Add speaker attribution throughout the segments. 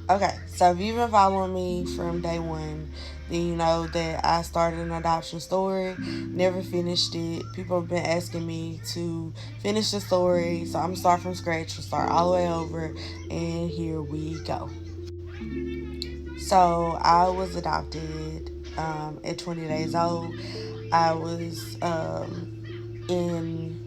Speaker 1: Okay, so if you've been following me from day one, then you know that I started an adoption story, never finished it. People have been asking me to finish the story, so I'm gonna start from scratch and start all the way over, and here we go. So I was adopted at 20 days old. I was in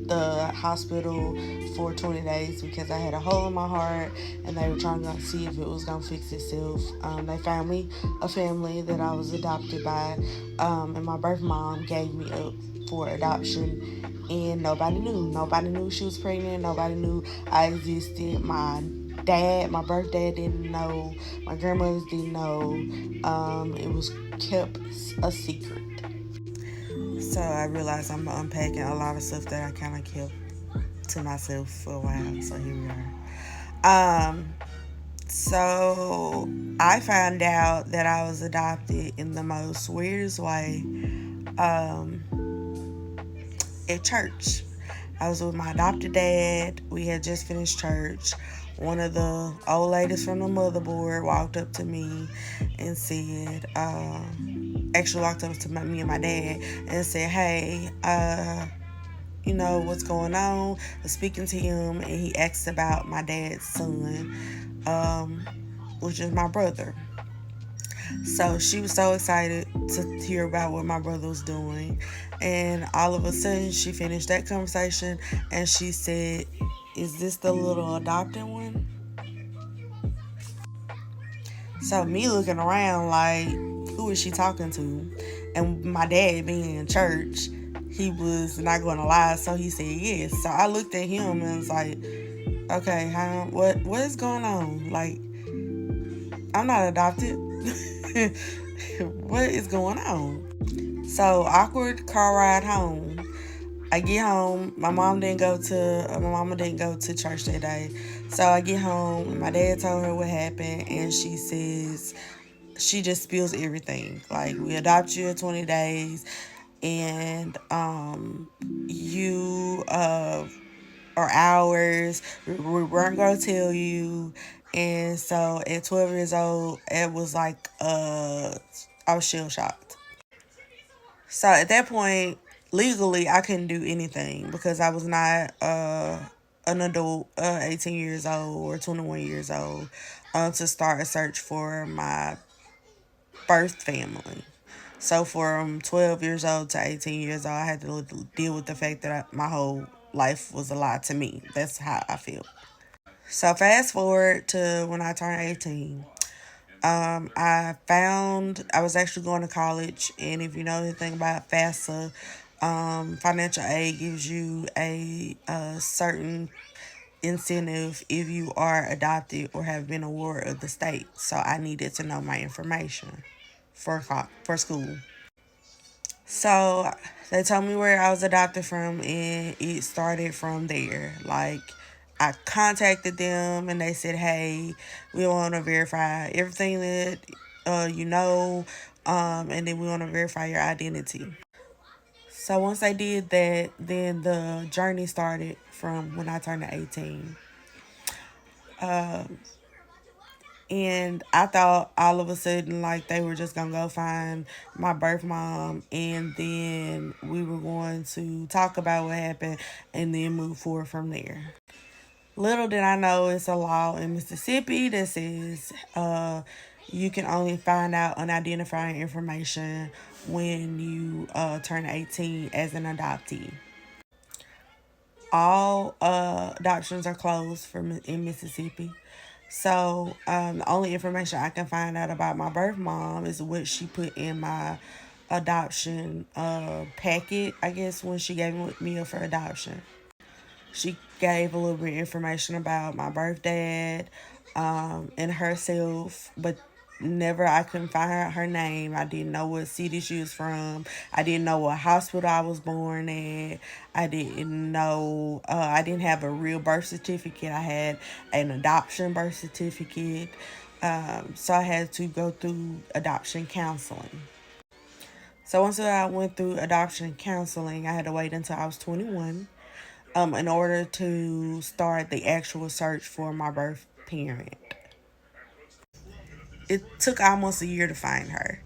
Speaker 1: the hospital for 20 days because I had a hole in my heart and they were trying to see if it was going to fix itself. They found me a family that I was adopted by, and my birth mom gave me up for adoption. And nobody knew. Nobody knew she was pregnant. Nobody knew I existed. My birth dad didn't know. My grandmothers didn't know. It was kept a secret. So I realized I'm unpacking a lot of stuff that I kind of kept to myself for a while. So here we are. So I found out that I was adopted in the most weirdest way at church. I was with my adopted dad. We had just finished church. One of the old ladies from the motherboard walked up to me and said, actually walked up to me and my dad and said, hey, you know, what's going on. I was speaking to him and he asked about my dad's son, which is my brother. So she was so excited to hear about what my brother was doing. And all of a sudden, she finished that conversation and she said, is this the little adopted one? So, me looking around like, who is she talking to? And my dad being in church, he was not going to lie, so he said yes. So, I looked at him and was like, okay, what is going on? Like, I'm not adopted. What is going on? So awkward car ride home. I get home. My mama didn't go to church that day. So I get home and my dad told her what happened and she says she just spills everything. Like we adopt you at 20 days and you or ours. We weren't gonna tell you. And so at 12 years old, it was like I was shell shocked. So at that point, legally, I couldn't do anything because I was not an adult, 18 years old or 21 years old, to start a search for my birth family. So from 12 years old to 18 years old, I had to deal with the fact that my whole life was a lie to me. That's how I feel. So fast forward to when I turned 18. I found I was actually going to college, and if you know anything about FAFSA, financial aid gives you a certain incentive if you are adopted or have been a ward of the state. So I needed to know my information for school. So they told me where I was adopted from, and it started from there. Like, I contacted them, and they said, "Hey, we want to verify everything that you know, and then we want to verify your identity." So once they did that, then the journey started from when I turned 18. And I thought all of a sudden, like, they were just gonna go find my birth mom and then we were going to talk about what happened and then move forward from there. Little did I know it's a law in Mississippi that says you can only find out unidentified information when you turn 18 as an adoptee. All adoptions are closed in Mississippi. So the only information I can find out about my birth mom is what she put in my adoption packet, I guess, when she gave me up for adoption. She gave a little bit of information about my birth dad and herself, but never I couldn't find her name. I didn't know what city she was from. I didn't know what hospital I was born at. I didn't know. I didn't have a real birth certificate. I had an adoption birth certificate. So I had to go through adoption counseling. So once I went through adoption counseling, I had to wait until I was 21 in order to start the actual search for my birth parent. It took almost a year to find her.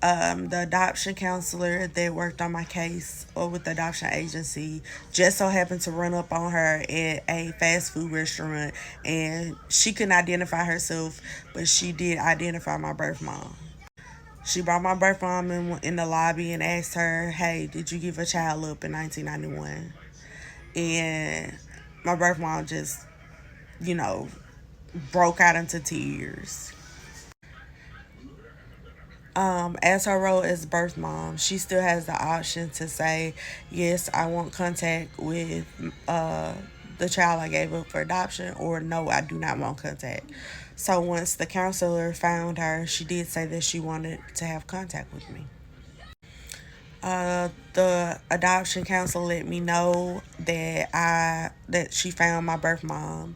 Speaker 1: The adoption counselor that worked on my case or with the adoption agency just so happened to run up on her at a fast food restaurant, and she couldn't identify herself, but she did identify my birth mom. She brought my birth mom in the lobby and asked her, "Hey, did you give a child up in 1991?" And my birth mom just, you know, broke out into tears. As her role as birth mom, she still has the option to say, yes, I want contact with uh, the child I gave up for adoption, or no, I do not want contact. So once the counselor found her, she did say that she wanted to have contact with me. The adoption counsel let me know that she found my birth mom.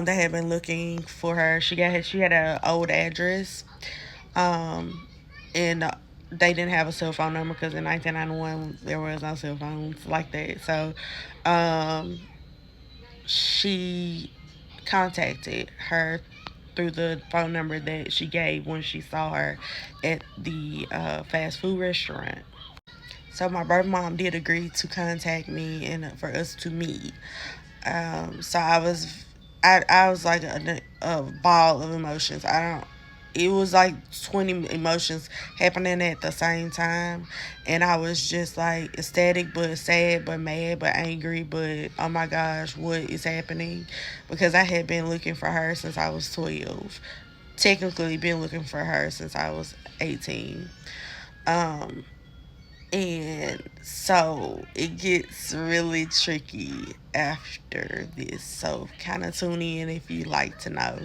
Speaker 1: They had been looking for her. She had an old address, um, and they didn't have a cell phone number because in 1991 there was no cell phones like that. So, um, she contacted her through the phone number that she gave when she saw her at the fast food restaurant. So my birth mom did agree to contact me and for us to meet. So I was like a ball of emotions. I don't. It was like 20 emotions happening at the same time, and I was just like ecstatic, but sad, but mad, but angry, but oh my gosh, what is happening? Because I had been looking for her since I was 12. Technically, been looking for her since I was 18. Um, and so it gets really tricky after this. So kind of tune in if you like to know.